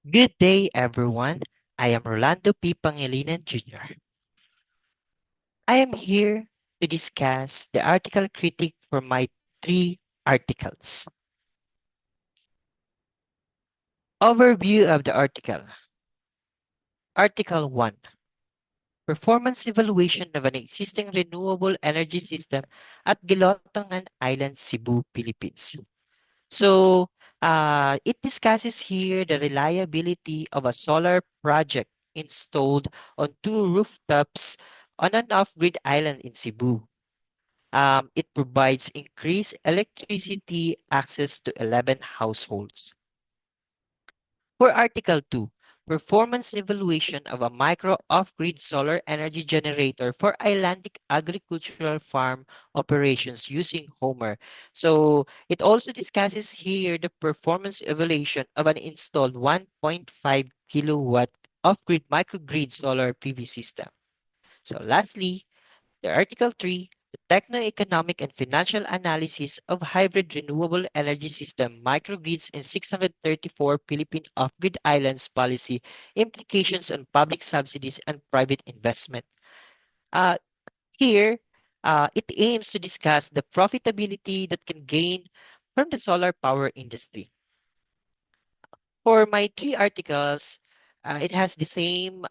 Good day, everyone. I am Rolando P. Pangilinan Jr. I am here to discuss the article critique for my three articles. Overview of the article. Article 1. Performance evaluation of an existing renewable energy system at Gilotongan Island, Cebu, Philippines. So, it discusses here the reliability of a solar project installed on two rooftops on an off-grid island in Cebu. It provides increased electricity access to 11 households. For Article 2, performance evaluation of a micro off-grid solar energy generator for islandic agricultural farm operations using Homer. So it also discusses here the performance evaluation of an installed 1.5 kilowatt off-grid microgrid solar PV system. So lastly, the Article 3, the techno-economic and financial analysis of hybrid renewable energy system, microgrids, and 634 Philippine off-grid islands policy implications on public subsidies and private investment. Uh, Here, it aims to discuss the profitability that can gain from the solar power industry. For my three articles, it has the same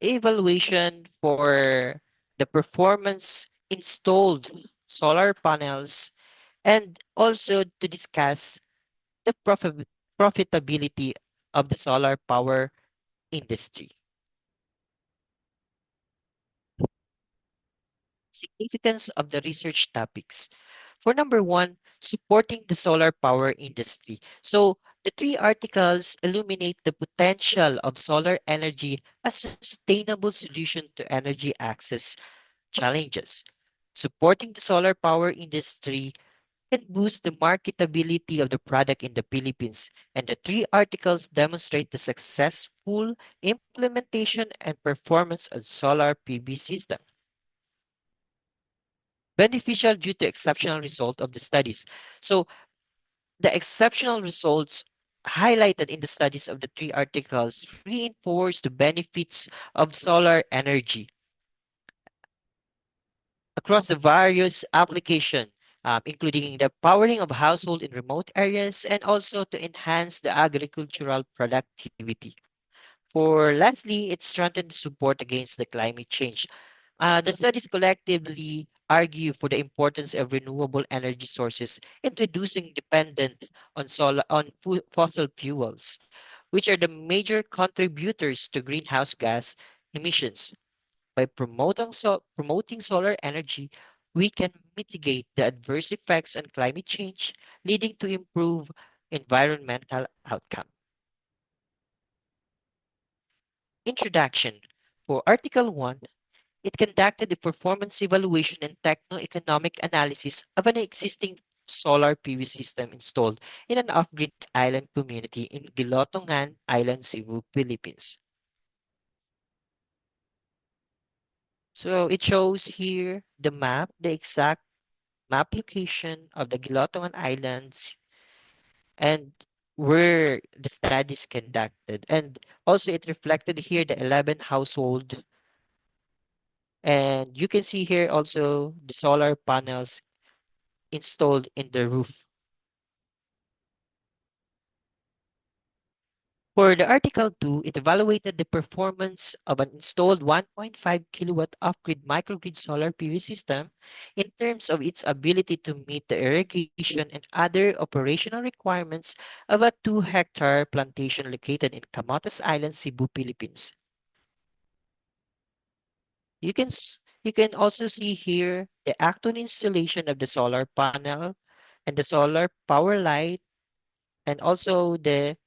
evaluation for the performance installed solar panels and also to discuss the profitability of the solar power industry. Significance of the research topics. For number one, supporting the solar power industry. So the three articles illuminate the potential of solar energy as a sustainable solution to energy access challenges. Supporting the solar power industry can boost the marketability of the product in the Philippines, and the three articles demonstrate the successful implementation and performance of solar PV system. Beneficial due to exceptional result of the studies. So the exceptional results highlighted in the studies of the three articles reinforce the benefits of solar energy across the various application, including the powering of household in remote areas and also to enhance the agricultural productivity. For lastly, it strengthened support against the climate change. The studies collectively argue for the importance of renewable energy sources in reducing dependence on fossil fuels, which are the major contributors to greenhouse gas emissions. By promoting solar energy, we can mitigate the adverse effects on climate change, leading to improved environmental outcome. Introduction. For Article 1, it conducted the performance evaluation and techno-economic analysis of an existing solar PV system installed in an off-grid island community in Gilotongan Island, Cebu, Philippines. So it shows here the map, the exact map location of the Gilotongan Islands and where the studies conducted. And also it reflected here the 11 household. And you can see here also the solar panels installed in the roof. For the Article 2, it evaluated the performance of an installed 1.5 kilowatt off-grid microgrid solar PV system in terms of its ability to meet the irrigation and other operational requirements of a 2-hectare plantation located in Camotes Island, Cebu, Philippines. You can also see here the actual installation of the solar panel and the solar power light and also the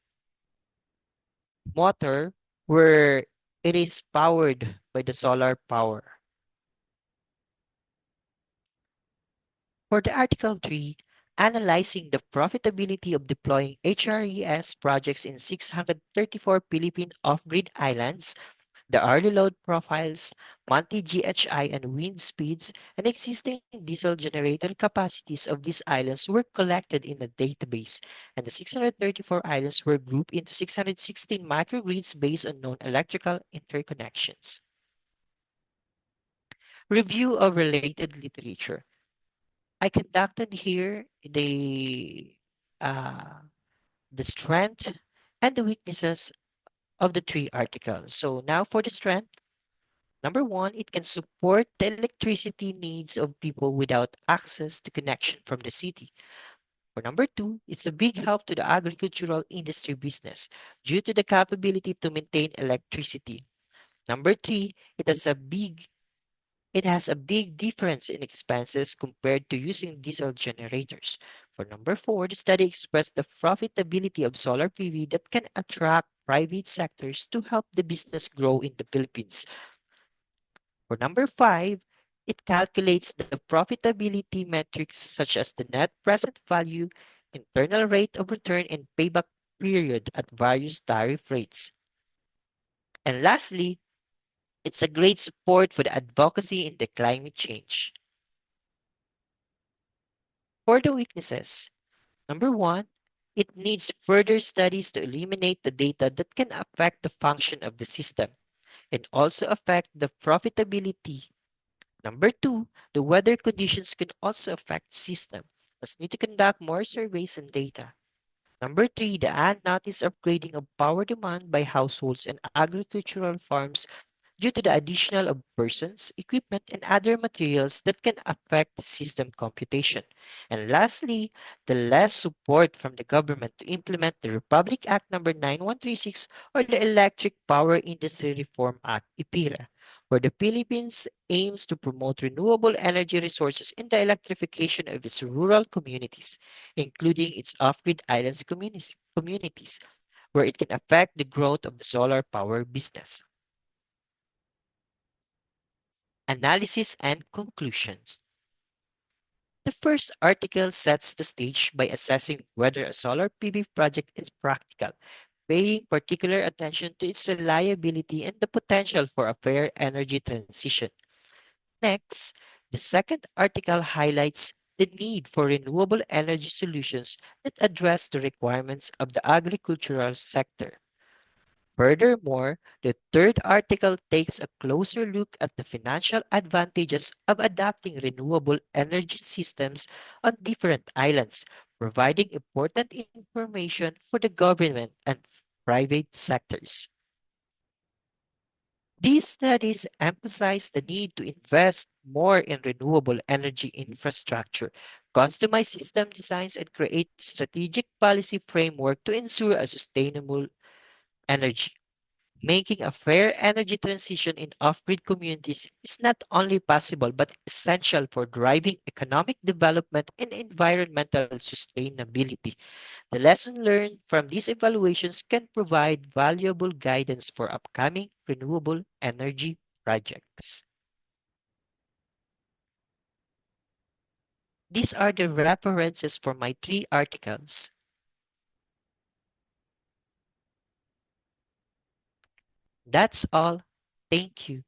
motor where it is powered by the solar power. For the Article 3, analyzing the profitability of deploying HRES projects in 634 Philippine off-grid islands, The early load profiles, monthly GHI and wind speeds, and existing diesel generator capacities of these islands were collected in a database, and the 634 islands were grouped into 616 microgrids based on known electrical interconnections. Review of related literature. I conducted here uh, the strength and the weaknesses of the three articles. So now for the strength. Number one, it can support the electricity needs of people without access to connection from the city. For number two, it's a big help to the agricultural industry business due to the capability to maintain electricity. Number three, it has a big difference in expenses compared to using diesel generators. For number four, the study expressed the profitability of solar PV that can attract private sectors to help the business grow in the Philippines. For number five, it calculates the profitability metrics such as the net present value, internal rate of return, and payback period at various tariff rates. And lastly, it's a great support for the advocacy in the climate change. For the weaknesses, number one, it needs further studies to eliminate the data that can affect the function of the system and also affect the profitability. Number two, the weather conditions could also affect system. Let's need to conduct more surveys and data. Number three, the unnoticed upgrading of power demand by households and agricultural farms due to the additional of persons, equipment, and other materials that can affect system computation. And lastly, the less support from the government to implement the Republic Act number 9136 or the Electric Power Industry Reform Act, IPIRA, where the Philippines aims to promote renewable energy resources in the electrification of its rural communities, including its off-grid islands communities, where it can affect the growth of the solar power business. Analysis and conclusions. The first article sets the stage by assessing whether a solar PV project is practical, paying particular attention to its reliability and the potential for a fair energy transition. Next, the second article highlights the need for renewable energy solutions that address the requirements of the agricultural sector. Furthermore, the third article takes a closer look at the financial advantages of adopting renewable energy systems on different islands, providing important information for the government and private sectors. These studies emphasize the need to invest more in renewable energy infrastructure, customize system designs, and create strategic policy framework to ensure a sustainable energy. Making a fair energy transition in off-grid communities is not only possible but essential for driving economic development and environmental sustainability. The lesson learned from these evaluations can provide valuable guidance for upcoming renewable energy projects. These are the references for my three articles. That's all. Thank you.